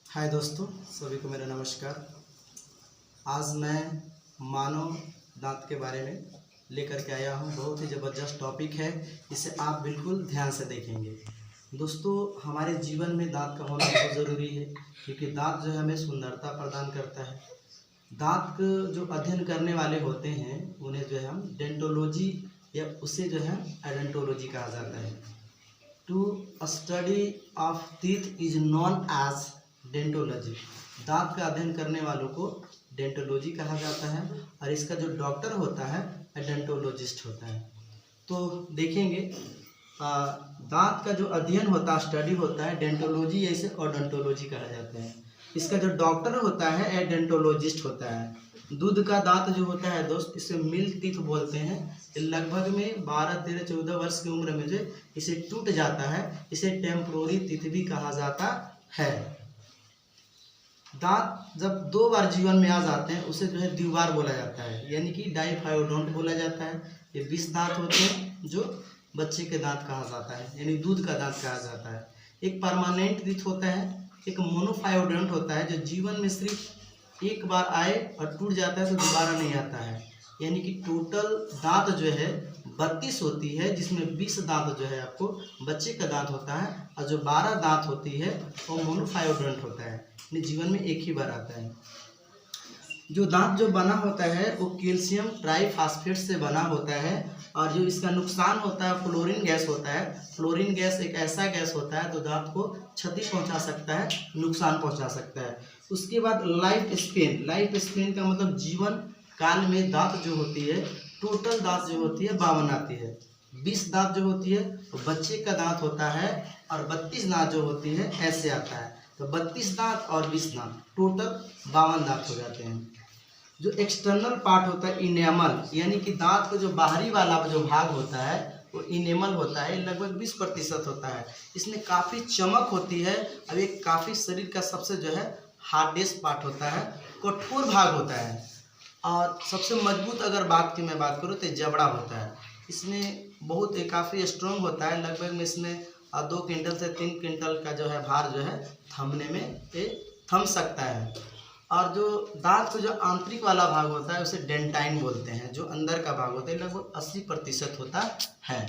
हाय दोस्तों, सभी को मेरा नमस्कार। आज मैं मानव दांत के बारे में लेकर के आया हूँ। बहुत ही ज़बरदस्त टॉपिक है, इसे आप बिल्कुल ध्यान से देखेंगे। दोस्तों, हमारे जीवन में दांत का होना बहुत ज़रूरी है, क्योंकि दांत जो है हमें सुंदरता प्रदान करता है। दांत जो अध्ययन करने वाले होते हैं उन्हें जो है हम डेंटोलॉजी या उसे जो है एडेंटोलॉजी कहा जाता है। To study of teeth is known as dentology. दांत का अध्ययन करने वालों को डेंटोलॉजी कहा जाता है और इसका जो डॉक्टर होता है एडेंटोलॉजिस्ट होता है। तो देखेंगे दांत का जो अध्ययन होता है, स्टडी होता है, डेंटोलॉजी या इसे ओडोंटोलॉजी कहा जाता है। इसका जो डॉक्टर होता है एडेंटोलॉजिस्ट होता है। दूध का दांत जो होता है दोस्त, इसे मिल्क टीथ बोलते हैं। लगभग में 12, 13, 14 वर्ष की उम्र में जो इसे टूट जाता है, इसे टेम्पोररी टीथ भी कहा जाता है। दांत जब 2 बार जीवन में आ जाते हैं उसे जो है द्विबार बोला जाता है, यानी कि डाइफायोडोंट बोला जाता है। ये 20 दांत होते हैं जो बच्चे के दांत कहा जाता है, यानी दूध का दांत कहा जाता है। एक परमानेंट टीथ होता है, एक मोनोफायोडोंट होता है जो जीवन में सिर्फ एक बार आए और टूट जाता है तो दोबारा नहीं आता है। यानी कि टोटल दांत जो है 32 होती है, जिसमें 20 दांत जो है आपको बच्चे का दांत होता है और जो 12 दांत होती है वो मोनोफायोडोंट होता है, यानी जीवन में एक ही बार आता है। जो दांत जो बना होता है वो कैल्शियम ट्राइफॉस्फेट से बना होता है और जो इसका नुकसान होता है फ्लोरीन गैस होता है। फ्लोरीन गैस एक ऐसा गैस होता है जो दांत को क्षति पहुंचा सकता है, नुकसान पहुंचा सकता है। उसके बाद लाइफ स्पेन का मतलब जीवन काल में दांत जो होती है, टोटल दांत जो होती है 52 आती है। 20 दांत जो होती है तो बच्चे का दांत होता है और 32 दांत जो होती है ऐसे आता है। तो 32 दांत और 20 दांत टोटल 52 दांत हो जाते हैं। जो एक्सटर्नल पार्ट होता है इनेमल, यानी कि दांत का जो बाहरी वाला जो भाग होता है वो इनेमल होता है, लगभग 20% होता है। इसमें काफ़ी चमक होती है और एक काफ़ी शरीर का सबसे जो है हार्डेस्ट पार्ट होता है, कठोर भाग होता है। और सबसे मजबूत अगर बात की मैं बात करूँ तो जबड़ा होता है। इसमें बहुत काफ़ी स्ट्रॉन्ग होता है, लगभग में इसमें 2 क्विंटल से 3 क्विंटल का जो है भार जो है थमने में ये थम सकता है। और जो दांत का जो आंतरिक वाला भाग होता है उसे डेंटाइन बोलते हैं, जो अंदर का भाग होता है लगभग 80% होता है।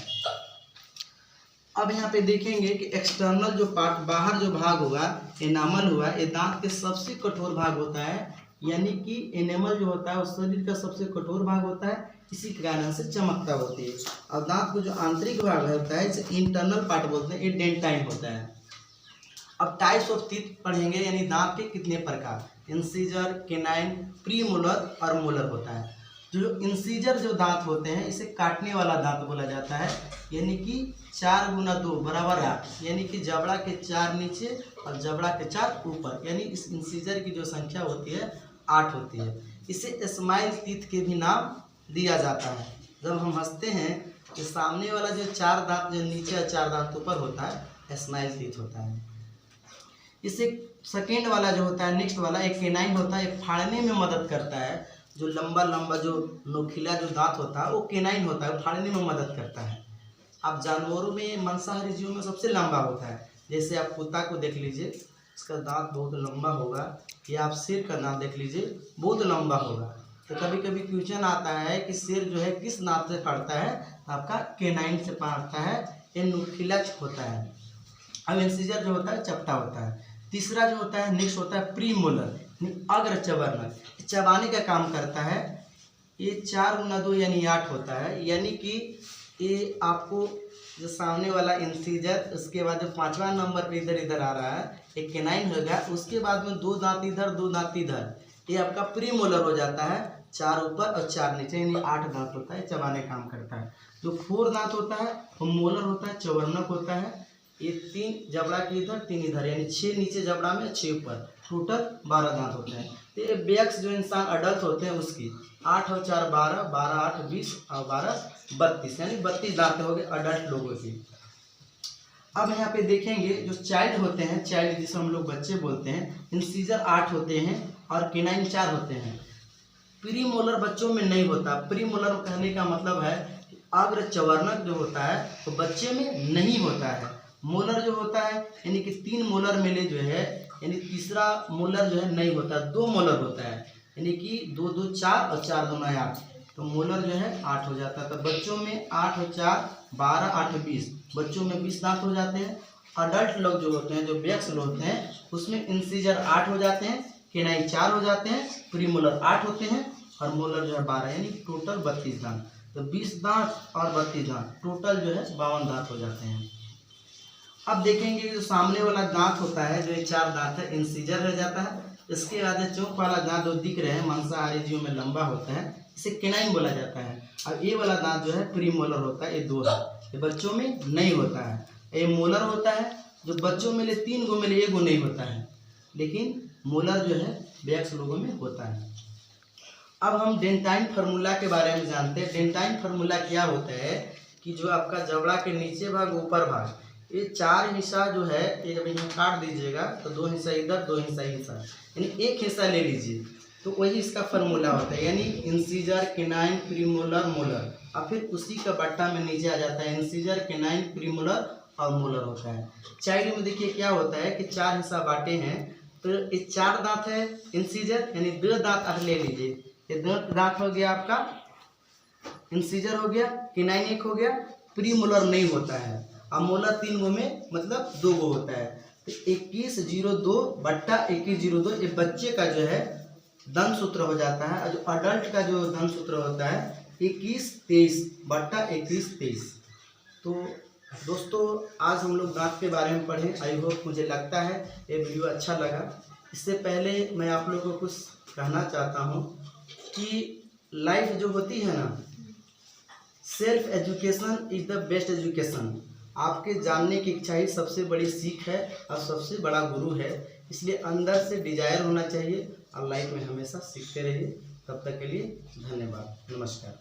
अब यहाँ पे देखेंगे कि एक्सटर्नल जो पार्ट, बाहर जो भाग होगा, एनामल हुआ, ये दांत के सबसे कठोर भाग होता है। यानी कि एनेमल जो होता है वो शरीर का सबसे कठोर भाग होता है, इसी के कारण से चमकता होती है। और दांत को जो आंतरिक भाग होता है इसे इंटरनल पार्ट बोलते हैं, ये डेंटाइन होता है। अब टाइप्स ऑफ टीथ पढ़ेंगे, यानी दांत के कितने प्रकार, इंसीजर, केनाइन, प्रीमोलर और मोलर होता है। जो इंसीजर जो दांत होते हैं इसे काटने वाला दांत बोला जाता है, यानी कि 4 गुना 2 बराबर 8, यानी कि जबड़ा के 4 नीचे और जबड़ा के 4 ऊपर, यानी इस इंसीजर की जो संख्या होती है 8 होती है। इसे स्माइल टीथ के भी नाम दिया जाता है। जब हम हंसते हैं तो सामने वाला जो 4 दांत जो नीचे और 4 दांत ऊपर होता है स्माइल टीथ होता है। इसे सेकेंड वाला जो होता है, नेक्स्ट वाला एक केनाइन होता है, एक फाड़ने में मदद करता है। जो लंबा लंबा जो नोखिला जो दांत होता है वो केनाइन होता है, फाड़ने में मदद करता है। आप जानवरों में, मांसाहारी जीवों में सबसे लंबा होता है। जैसे आप कुत्ता को देख लीजिए, इसका दांत बहुत लंबा होगा, या आप शेर का दांत देख लीजिए बहुत लंबा होगा। तो कभी कभी क्वेश्चन आता है कि शेर जो है किस दांत से फाड़ता है, तो आपका केनाइन से फाड़ता है, ये नोखिला होता है। अब इंसीजर जो होता है चपटा होता है। तीसरा जो होता है नेक्स्ट होता है प्रीमोलर, अग्र चबरनक, चबाने का काम करता है। ये 4 गुना 2 यानी 8 होता है। यानी कि ये आपको जो सामने वाला इंसीजर, उसके बाद जो 5वां नंबर पे इधर इधर आ रहा है एक केनाइन होगा, उसके बाद में 2 दांत इधर 2 दांत इधर, ये आपका प्रीमोलर हो जाता है। 4 ऊपर और 4 नीचे, यानी 8 दांत होता है, चबाने काम करता है। जो 4 दांत होता है वो मोलर होता है, चबरनक होता है। ये 3 जबड़ा के इधर 3 इधर, यानी 6 नीचे जबड़ा में 6 ऊपर, टोटल 12 दांत होते हैं। तो ये बैक्स जो इंसान अडल्ट होते हैं उसकी 8 और 4 12, 12 8 20 और 12 32, यानी 32 दांत हो गए अडल्ट लोगों की। अब यहाँ पे देखेंगे जो चाइल्ड होते हैं, चाइल्ड जिसे हम लोग बच्चे बोलते हैं, इंसीजर 8 होते हैं और केनाइन 4 होते हैं। प्रीमोलर बच्चों में नहीं होता। प्रीमोलर कहने का मतलब है कि अग्र चवर्णक जो होता है तो बच्चे में नहीं होता है। मोलर जो होता है यानी कि 3 मोलर मिले जो है यानी तीसरा मोलर जो है नहीं होता, 2 मोलर होता है, यानी कि 2 2 4 और 4 2 8, तो मोलर जो है 8 हो जाता है। तो बच्चों में 8 और 4 12, 8 और 20, बच्चों में 20 दांत हो जाते हैं। अडल्ट लोग जो होते हैं, जो वयस्क लोग होते हैं, उसमें इंसीजर 8 हो जाते हैं, केनाइन 4 हो जाते हैं, प्रीमोलर 8 होते हैं और मोलर जो है 12, यानी टोटल 32 दांत। तो 20 दांत और 32 दांत, टोटल जो है 52 दांत हो जाते हैं। अब देखेंगे जो सामने वाला दांत होता है, जो ये 4 दांत है, इंसीजर रह जाता है। इसके बाद चौक वाला दांत जो दिख रहे हैं मांसाहारी जीवों में लंबा होता है, इसे केनाइन बोला जाता है। और ये वाला दांत जो है प्रीमोलर होता है, ये 2 है, ये बच्चों में नहीं होता है। ये मोलर होता है, जो बच्चों में 3 गो में 1 गो नहीं होता है, लेकिन मोलर जो है वयस्क लोगों में होता है। अब हम डेंटाइन फार्मूला के बारे में जानते हैं। डेंटाइन फार्मूला क्या होता है कि जो आपका जबड़ा के नीचे भाग ऊपर भाग, ये 4 हिस्सा जो है, ये जब यहाँ काट दीजिएगा तो 2 हिस्सा इधर, 2 हिस्सा इधर, यानी 1 हिस्सा ले लीजिए, तो वही इसका फार्मूला होता है, यानी इंसीजर, केनाइन, प्रीमोलर, मोलर। और फिर उसी का बट्टा में नीचे आ जाता है इंसीजर, केनाइन, प्रीमोलर और मोलर होता है। चाइल्ड में देखिए क्या होता है कि 4 हिस्सा बांटे हैं, तो ये 4 दांत है इंसीजर, यानी 2 दांत आप ले लीजिए, ये 2 दांत हो गया आपका इंसीजर हो गया, केनाइन 1 हो गया, प्रीमोलर नहीं होता है, और मोलर 3 गो में मतलब 2 गो होता है। तो 2102 बट्टा 2102 ये बच्चे का जो है दंत सूत्र हो जाता है, और जो अडल्ट का जो दंत सूत्र होता है 2123 बट्टा 2123। तो दोस्तों आज हम लोग दांत के बारे में पढ़े। आई होप, मुझे लगता है ये वीडियो अच्छा लगा। इससे पहले मैं आप लोगों को कुछ कहना चाहता हूँ कि लाइफ जो होती है ना, self education is the best education. आपके जानने की इच्छा ही सबसे बड़ी सीख है और सबसे बड़ा गुरु है। इसलिए अंदर से डिजायर होना चाहिए और लाइफ में हमेशा सीखते रहिए। तब तक के लिए धन्यवाद, नमस्कार।